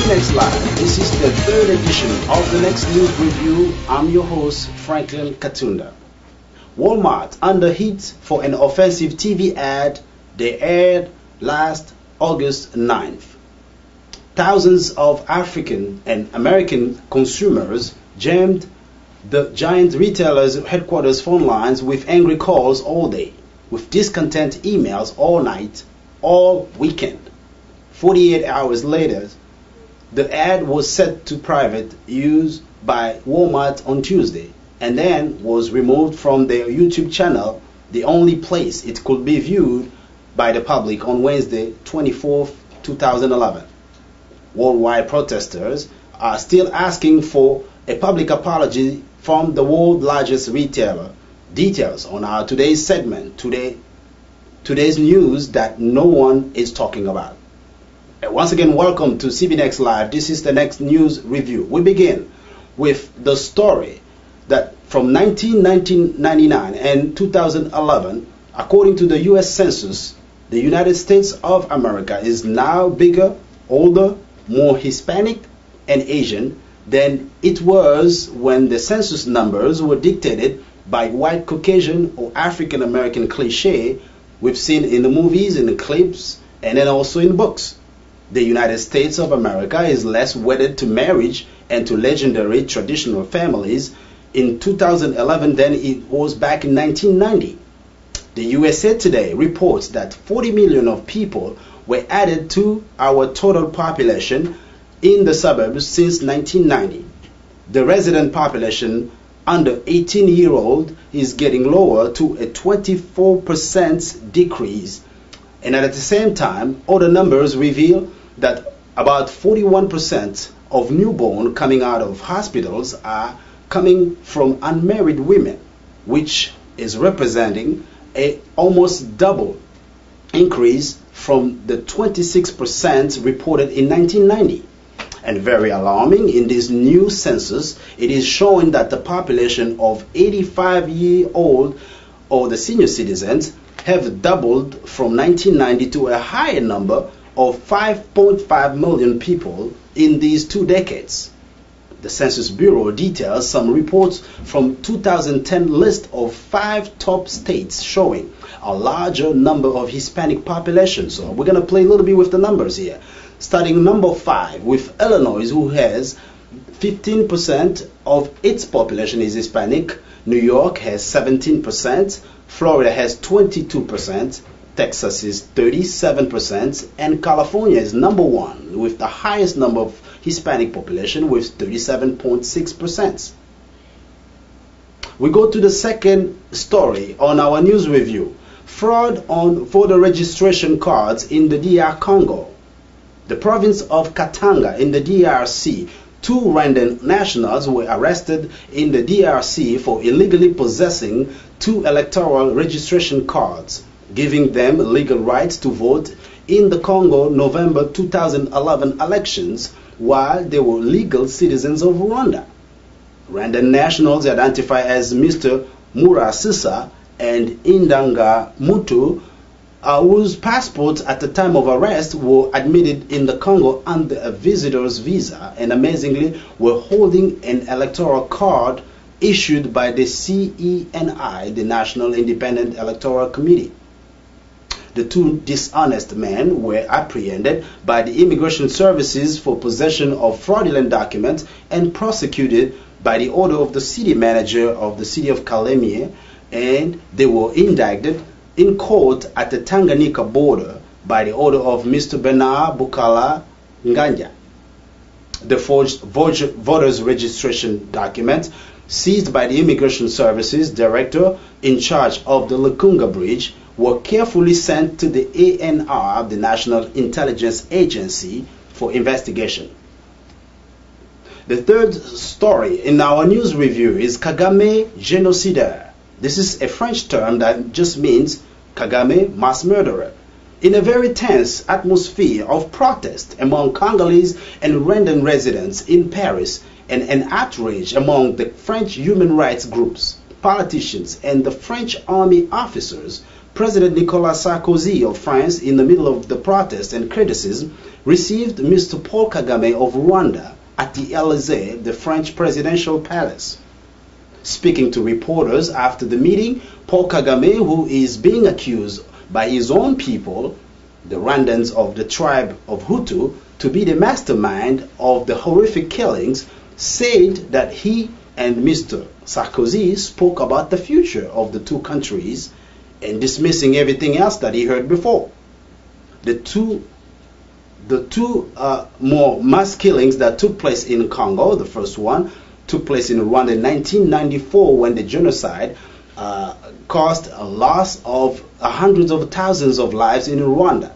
cbnext Live. This is the third edition of the Next News Review. I'm your host, Franklin Katunda. Walmart under heat for an offensive TV ad they aired last August 9th. Thousands of African and American consumers jammed the giant retailer's headquarters phone lines with angry calls all day, with discontent emails all night, all weekend. 48 hours later, the ad was set to private use by Walmart on Tuesday and then was removed from their YouTube channel, the only place it could be viewed by the public, on Wednesday, 24th, 2011. Worldwide protesters are still asking for a public apology from the world's largest retailer. Details on our today's segment, today's news that no one is talking about. Once again, welcome to cbnext Live. This is the Next News Review. We begin with the story that from 1999 and 2011, according to the U.S. Census, the United States of America is now bigger, older, more Hispanic and Asian than it was when the census numbers were dictated by white Caucasian or African American cliché we've seen in the movies, in the clips, and then also in books. The United States of America is less wedded to marriage and to legendary traditional families in 2011 than it was back in 1990. The USA Today reports that 40 million of people were added to our total population in the suburbs since 1990. The resident population under 18-year-old is getting lower to a 24% decrease. And at the same time, other numbers reveal that about 41% of newborn coming out of hospitals are coming from unmarried women, which is representing a almost double increase from the 26% reported in 1990. And very alarming, in this new census, it is showing that the population of 85-year-old or the senior citizens have doubled from 1990 to a higher number of 5.5 million people in these 2 decades. The Census Bureau details some reports from 2010 list of 5 top states showing a larger number of Hispanic population. So we're going to play a little bit with the numbers here. Starting number 5 with Illinois, who has 15% of its population is Hispanic. New York has 17%. Florida has 22%. Texas is 37%, and California is number 1 with the highest number of Hispanic population with 37.6%. We go to the second story on our news review. Fraud on voter registration cards in the DR Congo. The province of Katanga in the DRC, 2 Rwandan nationals were arrested in the DRC for illegally possessing 2 electoral registration cards, giving them legal rights to vote in the Congo November 2011 elections while they were legal citizens of Rwanda. Rwandan nationals identified as Mr. Murasisa and Indanga Mutu, whose passports at the time of arrest were admitted in the Congo under a visitor's visa and amazingly were holding an electoral card issued by the CENI, the National Independent Electoral Committee. The 2 dishonest men were apprehended by the immigration services for possession of fraudulent documents and prosecuted by the order of the city manager of the city of Kagame, and they were indicted in court at the Tanganyika border by the order of Mr. Bernard Bukala Nganja. The forged voters registration document seized by the immigration services director in charge of the Lukunga Bridge were carefully sent to the ANR, the National Intelligence Agency, for investigation. The third story in our news review is Kagame Genocidaire. This is a French term that just means Kagame mass murderer. In a very tense atmosphere of protest among Congolese and Rwandan residents in Paris and an outrage among the French human rights groups, politicians, and the French army officers, President Nicolas Sarkozy of France, in the middle of the protest and criticism, received Mr. Paul Kagame of Rwanda at the Élysée, the French presidential palace. Speaking to reporters after the meeting, Paul Kagame, who is being accused by his own people, the Rwandans of the tribe of Hutu, to be the mastermind of the horrific killings, said that he and Mr. Sarkozy spoke about the future of the two countries and dismissing everything else that he heard before. The two more mass killings that took place in Congo, the first one took place in Rwanda in 1994 when the genocide caused a loss of hundreds of thousands of lives in Rwanda.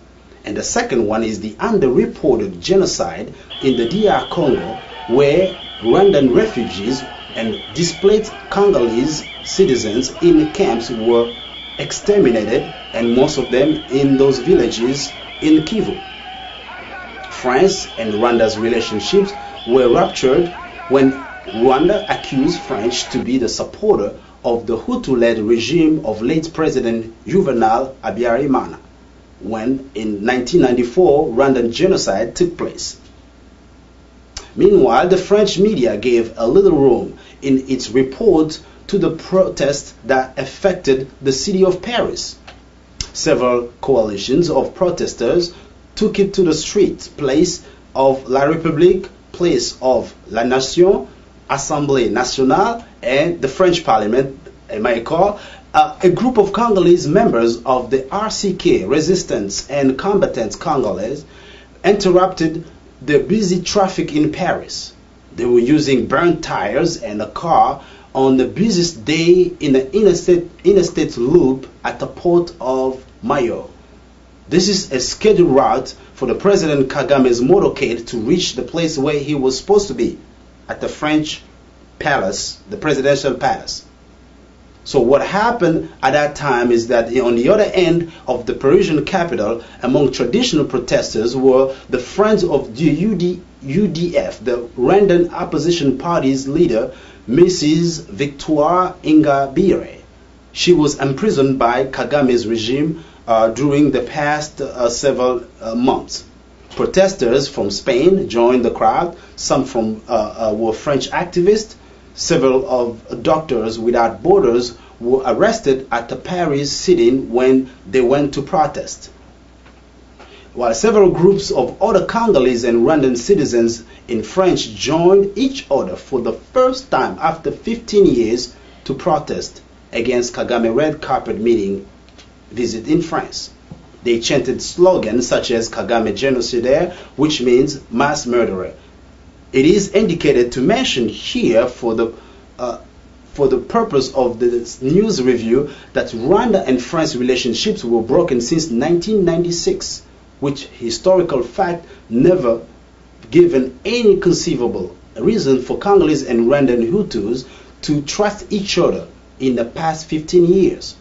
And the second one is the underreported genocide in the DR Congo, where Rwandan refugees and displaced Congolese citizens in camps were exterminated, and most of them in those villages in Kivu. France and Rwanda's relationships were ruptured when Rwanda accused French to be the supporter of the Hutu-led regime of late President Juvenal Habyarimana, when in 1994 Rwandan genocide took place. Meanwhile, the French media gave a little room in its report to the protests that affected the city of Paris. Several coalitions of protesters took it to the street, place of La République, place of La Nation, Assemblée Nationale, and the French Parliament, I might call. A group of Congolese members of the RCK, Resistance and Combatants Congolese, interrupted the busy traffic in Paris. They were using burnt tires and a car on the busiest day in the interstate loop at the port of Mayo. This is a scheduled route for the President Kagame's motorcade to reach the place where he was supposed to be, at the French palace, the presidential palace. So what happened at that time is that on the other end of the Parisian capital, among traditional protesters, were the friends of the UDF, the Rwandan opposition party's leader, Mrs. Victoire Ingabire. She was imprisoned by Kagame's regime during the past several months. Protesters from Spain joined the crowd. Some were French activists. Several of Doctors Without Borders were arrested at the Paris sit-in when they went to protest. While several groups of other Congolese and Rwandan citizens in French joined each other for the first time after 15 years to protest against Kagame red carpet meeting visit in France. They chanted slogans such as Kagame Genocidaire, which means mass murderer. It is indicated to mention here for the purpose of this news review that Rwanda and France relationships were broken since 1996, which historical fact never given any conceivable reason for Congolese and Rwandan Hutus to trust each other in the past 15 years.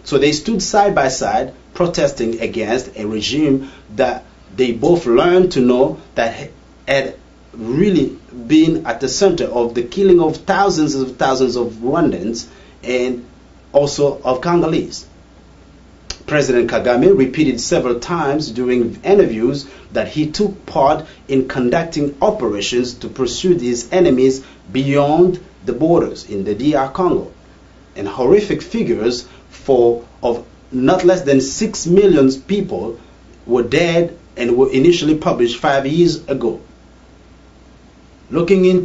So they stood side by side protesting against a regime that they both learned to know that had really been at the center of the killing of thousands of Rwandans and also of Congolese. President Kagame repeated several times during interviews that he took part in conducting operations to pursue his enemies beyond the borders in the DR Congo. And horrific figures of not less than 6 million people were dead and were initially published 5 years ago. Looking into